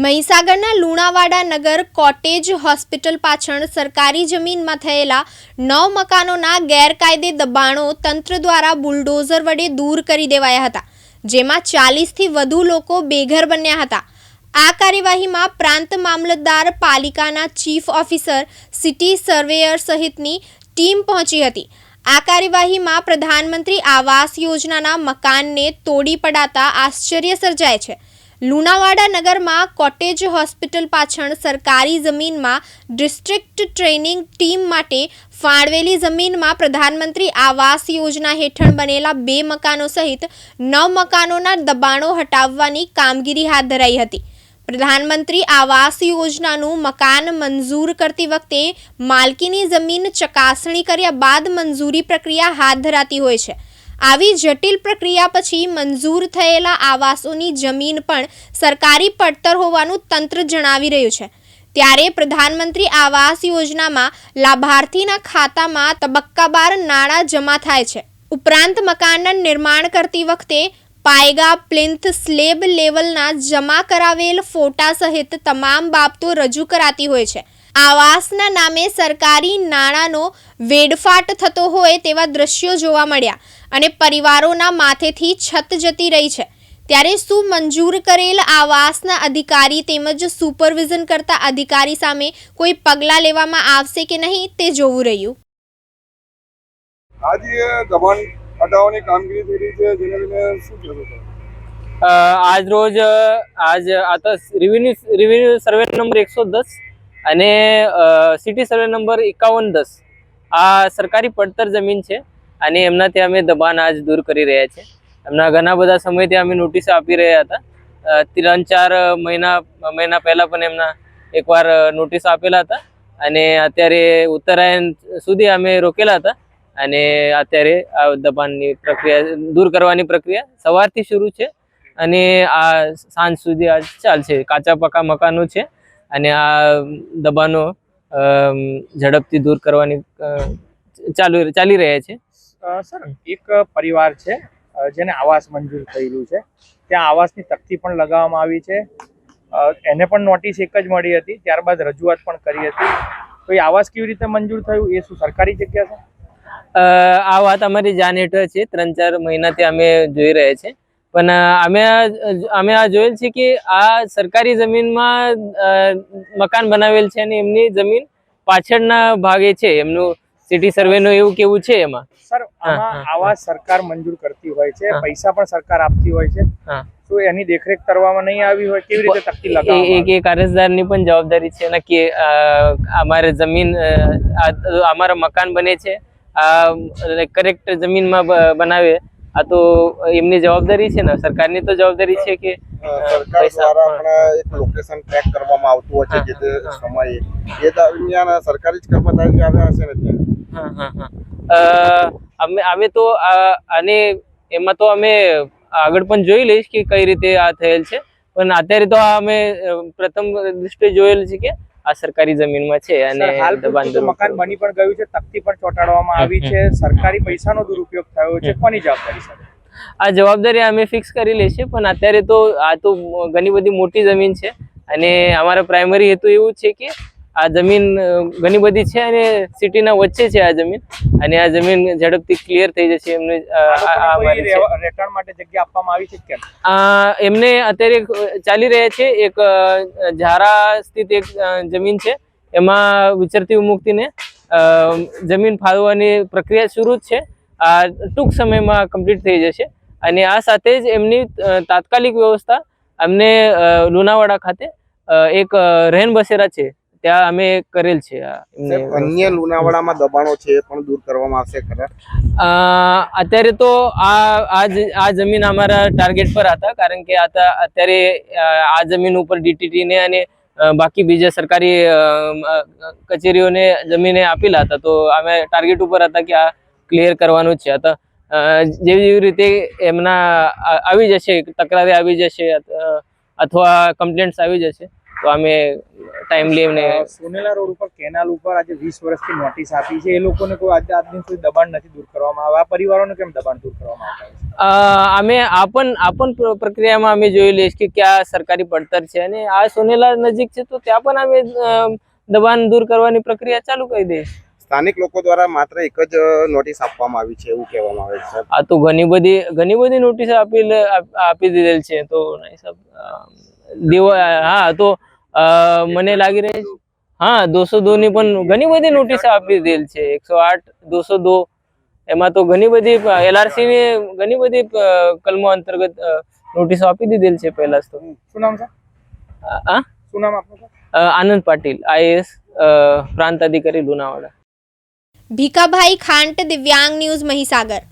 મહીસાગરના લુણાવાડા નગર cottage hospital પાછળ સરકારી જમીનમાં થયેલા 9 મકાનોના ગેરકાયદે દબાણો તંત્ર દ્વારા બુલડોઝર વડે દૂર કરી દેવાયા હતા, જેમાં 40થી વધુ લોકો બેઘર બન્યા હતા। આ કાર્યવાહીમાં પ્રાંત મામલતદાર, પાલિકાના ચીફ ઓફિસર, સિટી સર્વેયર સહિતની ટીમ પહોંચી હતી। આ કાર્યવાહીમાં પ્રધાનમંત્રી આવાસ યોજનાના મકાનને તોડી પડાતા આશ્ચર્ય સર્જાય છે। લુણાવાડા નગરમાં કોટેજ હોસ્પિટલ પાછળ સરકારી જમીનમાં ડિસ્ટ્રિક્ટ ટ્રેનિંગ ટીમ માટે ફાળવેલી જમીનમાં પ્રધાનમંત્રી આવાસ યોજના હેઠળ બનેલા 2 મકાનો સહિત 9 મકાનોના દબાણો હટાવવાની કામગીરી હાથ ધરાઈ હતી। પ્રધાનમંત્રી આવાસ યોજનાનું મકાન મંજૂર કરતી વખતે માલકીની જમીન ચકાસણી કર્યા બાદ મંજૂરી પ્રક્રિયા હાથ ધરાતી હોય છે। આવી જટિલ પ્રક્રિયા પછી મંજૂર થયેલા આવાસોની જમીન પણ સરકારી પડતર હોવાનું તંત્ર જણાવી રહ્યું છે। ત્યારે પ્રધાનમંત્રી આવાસ યોજનામાં લાભાર્થીના ખાતામાં તબક્કાવાર નાણાં જમા થાય છે। ઉપરાંત મકાનના નિર્માણ કરતી વખતે પાયગા, પ્લિન્થ, સ્લેબ લેવલના જમા કરાવેલ ફોટા સહિત તમામ બાબતો રજૂ કરાતી હોય છે। આવાસના નામે સરકારી નાણાંનો વેડફાટ થતો હોય તેવા દ્રશ્યો જોવા મળ્યા અને પરિવારોના માથેથી છત જતી રહી છે। ત્યારે શું મંજૂર કરેલ આવાસના અધિકારી તેમજ સુપરવિઝન કરતા અધિકારી સામે કોઈ પગલાં લેવામાં આવશે કે નહીં તે જોવું રહ્યું। આજે દબાણ હટાવવાની કામગીરી થઈ રહી છે, જેને લઈને શું કહેશો સર? આજ રોજ આ તો રેવન્યુ સર્વે નંબર 110 અને સિટી સર્વે નંબર 5110 આ સરકારી પડતર જમીન છે અને એમનાથી અમે દબાણ આજ દૂર કરી રહ્યા છે। એમના ઘણા બધા સમયથી અમે નોટિસ આપી રહ્યા હતા। 3-4 મહિના પહેલા પણ એમના એકવાર નોટિસ આપેલા હતા અને અત્યારે ઉત્તરાયણ સુધી અમે રોકેલા હતા અને અત્યારે આ દબાણની પ્રક્રિયા દૂર કરવાની પ્રક્રિયા સવારથી શરૂ છે અને આ સાંજ સુધી આજ ચાલશે। કાચા પાકા મકાનો છે અને આ દબાણો ઝડપથી દૂર કરવાની ચાલી રહ્યા છે। સર, એક પરિવાર છે જેને આવાસ મંજૂર થયેલું છે, ત્યાં આવાસની તકતી પણ લગાવવામાં આવી છે। એને પણ નોટિસ એક જ મળી હતી, ત્યારબાદ રજૂઆત પણ કરી હતી। તો એ આવાસ કેવી રીતે મંજૂર થયું, એ શું સરકારી જગ્યા છે? આ વાત અમારી જાણ હેઠળ છે। 3-4 મહિનાથી અમે જોઈ રહ્યા છે, પણ અમે આ જોયેલ છે કે આ સરકારી જમીનમાં મકાન બનાવેલ છે અને એમની જમીન પાછળના ભાગે છે। એમનું સિટી સર્વે નું એવું કેવું છે એમાં। સર, આમાં આવાસ સરકાર મંજૂર કરતી હોય છે, પૈસા પણ સરકાર આપતી હોય છે, તો એની દેખરેખ કરવામાં નહીં આવી હોય, કેવી રીતે તકતી લગાવવામાં? એક અરજદારની પણ જવાબદારી છે ને કે અમારે જમીન અમારા મકાન બને છે આ કરેક્ટ જમીનમાં બનાવે, આ તો એમની જવાબદારી છે ને, સરકારની તો જવાબદારી છે કે સરકાર દ્વારા પણ એક લોકેશન ટ્રેક કરવામાં આવતું હોય છે, જે તે સમયે એ દરમિયાન સરકારી જ કર્મચારી આવ્યા હશે ને ત્યાં? અમે તો આને એમાં તો અમે આગળ પણ જોઈ લઈશ કે કઈ રીતે આ થયેલ છે, પણ અત્યારે તો અમે પ્રથમ દૃષ્ટિએ જોયેલ છે કે આ સરકારી જમીનમાં છે અને હાલ મકાન બની પણ ગયું છે, તકતી પણ ચોંટાડવામાં આવી છે, સરકારી પૈસાનો દુરુપયોગ થયો છે, કોની જવાબદારી છે? આ જવાબદારી અમે ફિક્સ કરી લઈશું, પણ અત્યારે તો આ તો ઘણી બધી મોટી જમીન છે અને અમારો પ્રાઇમરી હેતુ એવું છે કે આ જમીન ઘણી બધી છે અને સિટીના વચ્ચે છે આ જમીન, અને આ જમીન ઝડપથી ક્લિયર થઈ જશે। એમને રહેઠાણ માટે જગ્યા આપવામાં આવી છે કે એમને અત્યારે ચાલી રહ્યા છે। એક ઝારા સ્થિત એક જમીન છે, એમાં વિચરતી મુક્તિને જમીન ફાળવવાની પ્રક્રિયા શરૂ જ છે। આ ટૂંક સમયમાં કમ્પ્લીટ થઈ જશે અને આ સાથે જ એમની તાત્કાલિક વ્યવસ્થા અમને લુણાવાડા ખાતે એક રહેન બસેરા છે ત્યાં અમે કરેલ છે। અન્ય લુણાવાડામાં દબાણો છે એ પણ દૂર કરવામાં આવશે ખરા? અત્યારે તો આ જમીન અમારા ટાર્ગેટ પર હતા, કારણ કે અત્યારે આ જમીન ઉપર ડીટીટી ને અને બાકી બીજા સરકારી કચેરીઓને જમીને આપેલા હતા, તો અમે ટાર્ગેટ ઉપર હતા કે આ ક્લિયર કરવાનું છે। જેવી રીતે એમના આવી જશે, તકરારી આવી જશે અથવા કમ્પ્લેન્ટ્સ આવી જશે, તો અમે ટાઈમલી એમને સોનેલા રોડ ઉપર કેનાલ ઉપર આજે 20 વર્ષથી નોટિસ આપી છે, એ લોકોને કોઈ આજ દિન સુધી દબાણ નથી દૂર કરવામાં આવ્યા. આ પરિવારોને કેમ દબાણ દૂર કરવામાં આવતા છે? અમે આપણ પ્રક્રિયામાં અમે જોયેલી છે કે ક્યાં સરકારી પડતર છે, અને આ સોનેલા નજીક છે તો ત્યાં પણ અમે દબાણ દૂર કરવાની પ્રક્રિયા ચાલુ કરી દઈશ. સ્થાનિક લોકો દ્વારા માત્ર એક જ નોટિસ આપવામાં આવી છે એવું કહેવામાં આવે છે. આ તો ઘણી બધી નોટિસ આપી દીધેલ છે. તો નહીં સાહેબ, હા તો મને લાગી રહી છે, હા 202 ની પણ ઘણી બધી નોટિસ આપી દીધેલ છે. 108, 202 એમાં તો ઘણી બધી LRC ની ઘણી બધી કલમો અંતર્ગત નોટિસો આપી દીધેલ છે પહેલા તો. શું નામ છે? શું નામ આપનું છે? આનંદ પાટીલ, IAS પ્રાંત અધિકારી લુણાવાડા. ભીખાભાઈ ખાંટ, દિવ્યાંગ ન્યૂઝ, મહીસાગર.